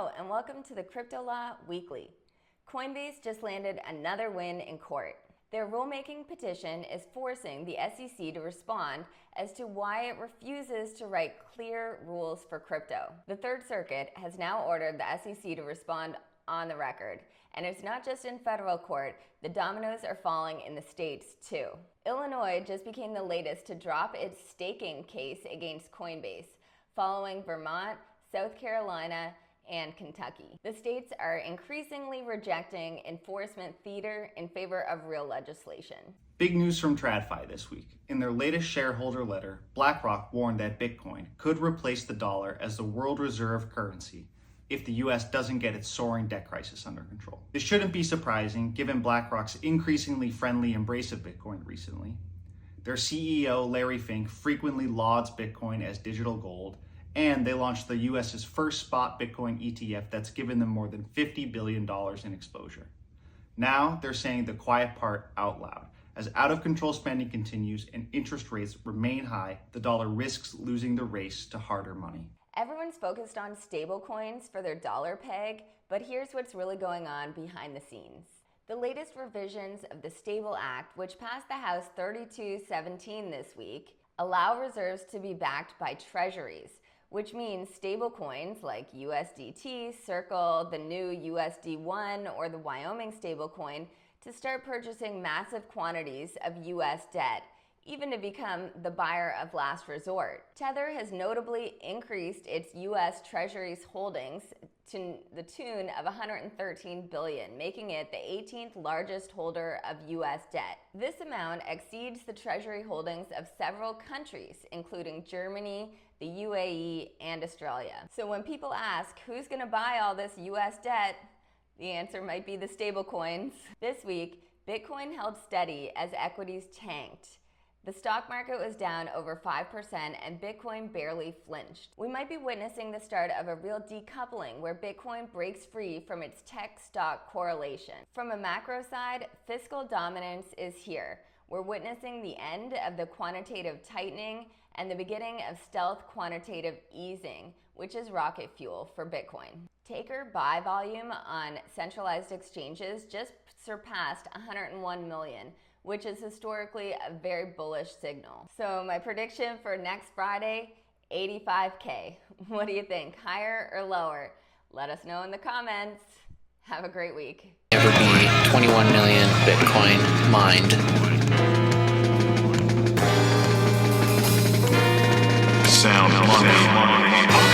Hello, and welcome to the Crypto Law Weekly. Coinbase just landed another win in court. Their rulemaking petition is forcing the SEC to respond as to why it refuses to write clear rules for crypto. The Third Circuit has now ordered the SEC to respond on the record. And it's not just in federal court, the dominoes are falling in the states too. Illinois just became the latest to drop its staking case against Coinbase, following Vermont, South Carolina, and Kentucky. The states are increasingly rejecting enforcement theater in favor of real legislation. Big news from TradFi this week. In their latest shareholder letter, BlackRock warned that Bitcoin could replace the dollar as the world reserve currency if the US doesn't get its soaring debt crisis under control. This shouldn't be surprising given BlackRock's increasingly friendly embrace of Bitcoin recently. Their CEO, Larry Fink, frequently lauds Bitcoin as digital gold, and they launched the US's first spot Bitcoin ETF that's given them more than $50 billion in exposure. Now they're saying the quiet part out loud. As out-of-control spending continues and interest rates remain high, the dollar risks losing the race to harder money. Everyone's focused on stablecoins for their dollar peg, but here's what's really going on behind the scenes. The latest revisions of the Stable Act, which passed the House 3217 this week, allow reserves to be backed by treasuries, which means stablecoins like USDT, Circle, the new USD1, or the Wyoming stablecoin to start purchasing massive quantities of US debt, even to become the buyer of last resort. Tether has notably increased its US Treasuries holdings to the tune of $113 billion, making it the 18th largest holder of US debt. This amount exceeds the Treasury holdings of several countries, including Germany, the UAE, and Australia. So when people ask who's gonna buy all this US debt, the answer might be the stablecoins. This week, Bitcoin held steady as equities tanked. The stock market was down over 5% and Bitcoin barely flinched. We might be witnessing the start of a real decoupling where Bitcoin breaks free from its tech stock correlation. From a macro side, fiscal dominance is here. We're witnessing the end of the quantitative tightening and the beginning of stealth quantitative easing, which is rocket fuel for Bitcoin. Taker buy volume on centralized exchanges just surpassed 101 million, which is historically a very bullish signal. So my prediction for next Friday, 85K. What do you think, higher or lower? Let us know in the comments. Have a great week. Ever be 21 million Bitcoin mined. Sound money.